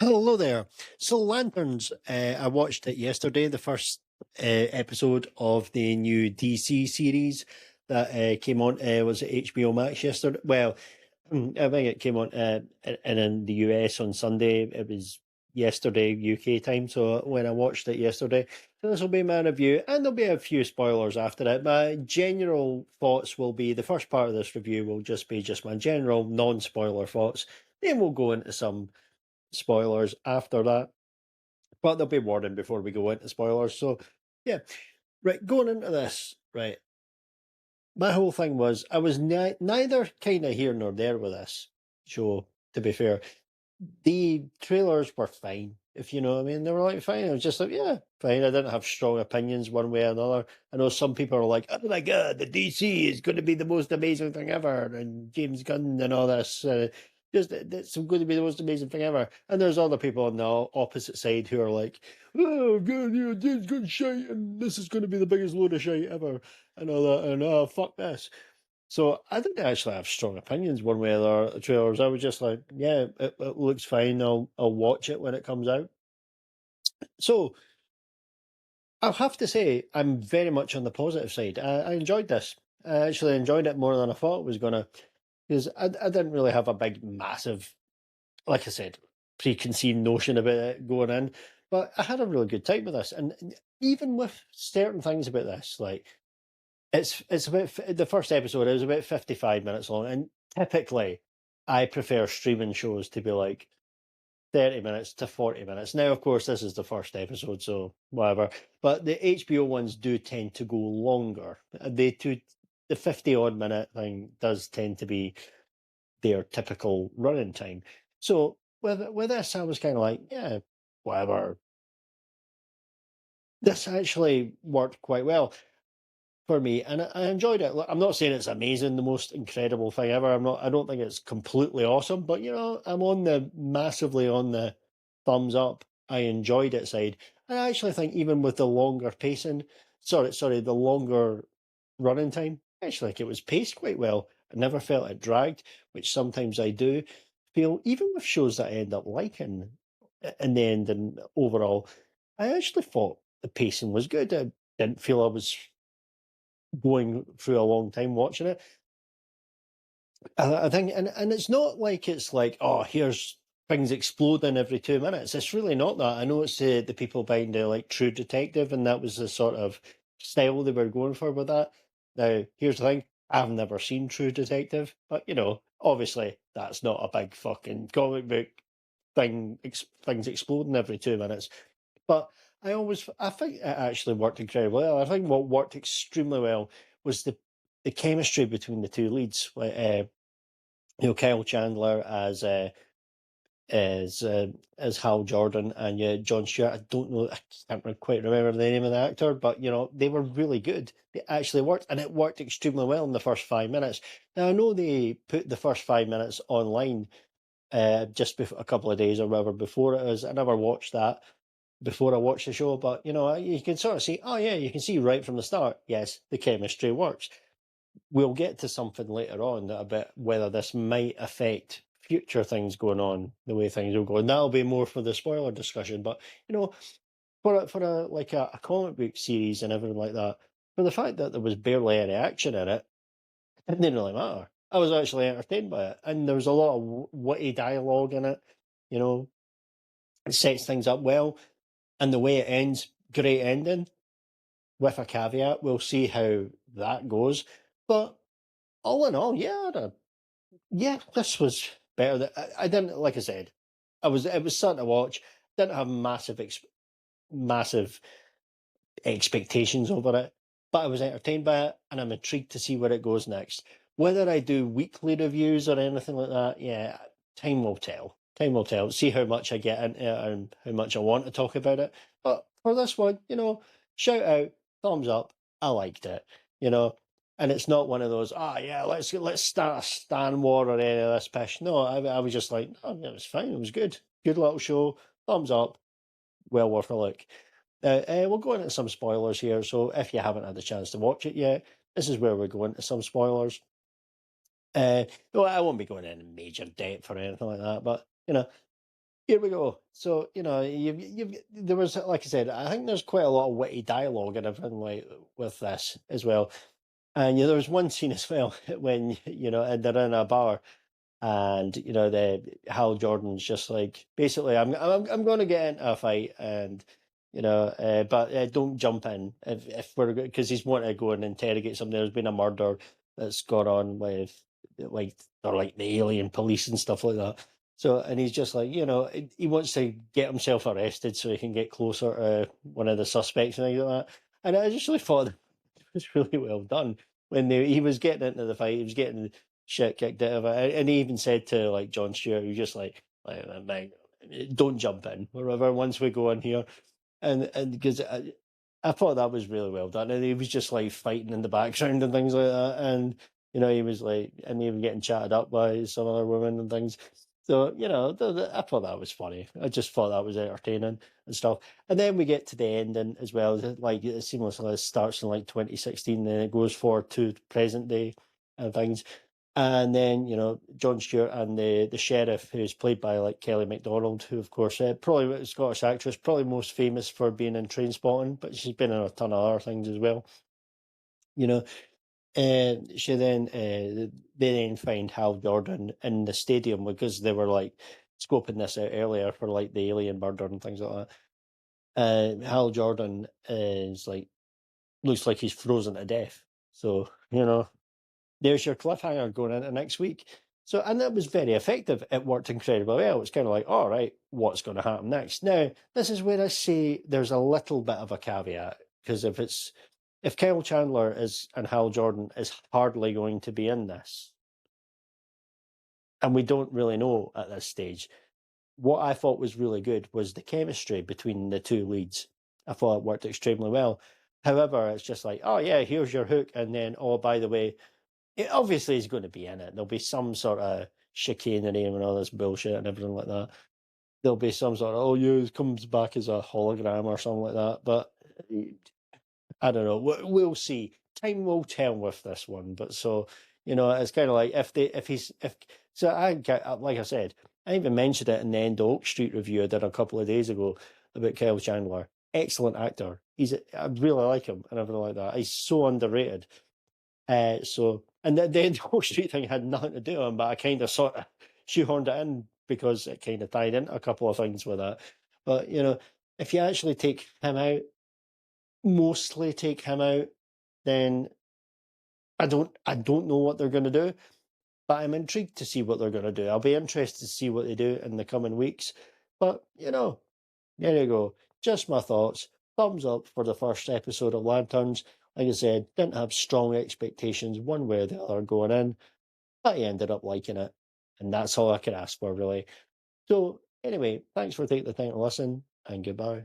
Hello there. So Lanterns, I watched it yesterday, the first episode of the new DC series that came on. Was it HBO Max yesterday? Well, I think it came on and in the US on Sunday. It was yesterday UK time. So when I watched it yesterday, so this will be my review, and there'll be a few spoilers after it. My general thoughts will be the first part of this review will just be just my general non-spoiler thoughts. Then we'll go into some spoilers after that, but there'll be warning before we go into spoilers. So, yeah, right, going into this, right, my whole thing was I was neither kind of here nor there with this show, to be fair. The trailers were fine, if you know what I mean. They were like fine. I was just like, yeah, fine. I didn't have strong opinions one way or another. I know some people are like, oh my God, the DC is going to be the most amazing thing ever, and James Gunn and all this. Just it's going to be the most amazing thing ever. And there's other people on the opposite side who are like, oh God, yeah, James Gunn shite, and this is going to be the biggest load of shite ever, and all that, and oh fuck this. So I didn't actually have strong opinions one way or the other. The trailers, I was just like, yeah, it looks fine. I'll watch it when it comes out. So I'll have to say I'm very much on the positive side. I enjoyed this. I actually enjoyed it more than I thought it was gonna, because I didn't really have a big, massive, like I said, preconceived notion about it going in. But I had a really good time with this, and even with certain things about this, like it's about the first episode. It was about 55 minutes long, and typically, I prefer streaming shows to be like 30 minutes to 40 minutes. Now, of course, this is the first episode, so whatever. But the HBO ones do tend to go longer. The 50 odd minute thing does tend to be their typical running time. So with this, I was kind of like, yeah, whatever. This actually worked quite well for me, and I enjoyed it. Look, I'm not saying it's amazing, the most incredible thing ever. I'm not. I don't think it's completely awesome, but I'm on the massively on the thumbs up. I enjoyed it side. I actually think even with the longer pacing, sorry, the longer running time, I actually think it was paced quite well. I never felt it dragged, which sometimes I do feel, even with shows that I end up liking in the end and overall. I actually thought the pacing was good. I didn't feel I was going through a long time watching it. I think, and it's not like it's like, oh, here's things exploding every 2 minutes. It's really not that. I know it's the people behind the like True Detective, and that was the sort of style they were going for with that. Now, here's the thing: I've never seen True Detective, but obviously that's not a big fucking comic book thing. Things exploding every 2 minutes, but I think it actually worked incredibly well. I think what worked extremely well was the chemistry between the two leads. Like, Kyle Chandler as uh, as Hal Jordan, and John Stewart. I don't know, I can't quite remember the name of the actor, but they were really good. They actually worked, and it worked extremely well in the first 5 minutes. Now I know they put the first 5 minutes online just a couple of days or whatever before it is. I never watched that before I watched the show, but you can sort of see. Oh yeah, you can see right from the start. Yes, the chemistry works. We'll get to something later on about whether this might affect future things going on, the way things will go. And that'll be more for the spoiler discussion. But for a like a comic book series and everything like that, for the fact that there was barely any action in it, it didn't really matter. I was actually entertained by it, and there was a lot of witty dialogue in it. You know, it sets things up well, and the way it ends, great ending. With a caveat, we'll see how that goes. But all in all, yeah, this was better. I didn't, like I said, it was something to watch. Didn't have massive expectations over it, but I was entertained by it, and I'm intrigued to see where it goes next. Whether I do weekly reviews or anything like that, yeah, time will tell. Time will tell. See how much I get into it and how much I want to talk about it. But for this one, shout out, thumbs up. I liked it. You know, and it's not one of those. Ah, yeah, let's start a Stan war or any of this pish. No, I was just like, oh, yeah, it was fine. It was good. Good little show. Thumbs up. Well worth a look. We'll go into some spoilers here, so if you haven't had the chance to watch it yet, this is where we're going into some spoilers. Uh, no, I won't be going into major depth or anything like that, but Here we go. So, there was, like I said, I think there's quite a lot of witty dialogue and everything like with this as well. And there was one scene as well when, and they're in a bar and, the Hal Jordan's just like, basically, I'm going to get into a fight and, but don't jump in if we're, because he's wanting to go and interrogate somebody. There's been a murder that's gone on with, like, they're like the alien police and stuff like that. So, and he's just like, he wants to get himself arrested so he can get closer to one of the suspects and things like that. And I just really thought it was really well done when he was getting into the fight. He was getting shit kicked out of it, and he even said to like John Stewart, he was just like, "Mate, don't jump in, or whatever. Once we go in here," and because I thought that was really well done, and he was just like fighting in the background and things like that, and he was like, and even getting chatted up by some other women and things. So I thought that was funny. I just thought that was entertaining and stuff. And then we get to the ending as well. Like it seamlessly starts in like 2016, and it goes forward to present day and things. And then John Stewart and the sheriff, who's played by like Kelly MacDonald, who of course probably a Scottish actress, probably most famous for being in Trainspotting, but she's been in a ton of other things as well. You know, she then they then find Hal Jordan in the stadium because they were like scoping this out earlier for like the alien murder and things like that. Hal Jordan is like looks like he's frozen to death. So there's your cliffhanger going into next week. So, and that was very effective. It worked incredibly well. It's kind of like, all right, what's going to happen next? Now, this is where I say there's a little bit of a caveat because if Kyle Chandler is and Hal Jordan is hardly going to be in this, and we don't really know at this stage, what I thought was really good was the chemistry between the two leads. I thought it worked extremely well. However, it's just like, oh yeah, here's your hook, and then oh by the way, it obviously is going to be in it. There'll be some sort of chicanery and all this bullshit and everything like that. There'll be some sort of oh yeah, it comes back as a hologram or something like that. But I don't know. We'll see. Time will tell with this one. But so it's kind of like if so I like I said, I even mentioned it in the End of Oak Street review I did a couple of days ago about Kyle Chandler. Excellent actor. I really like him and everything like that. He's so underrated. So and the End of Oak Street thing had nothing to do with him, but I kind of sort of shoehorned it in because it kind of tied into a couple of things with that. But if you actually take him out, mostly take him out, then I don't know what they're going to do, but I'm intrigued to see what they're going to do. I'll be interested to see what they do in the coming weeks. But there you go. Just my thoughts. Thumbs up for the first episode of Lanterns. Like I said, didn't have strong expectations one way or the other going in, but I ended up liking it, and that's all I could ask for really. So anyway, thanks for taking the time to listen, and goodbye.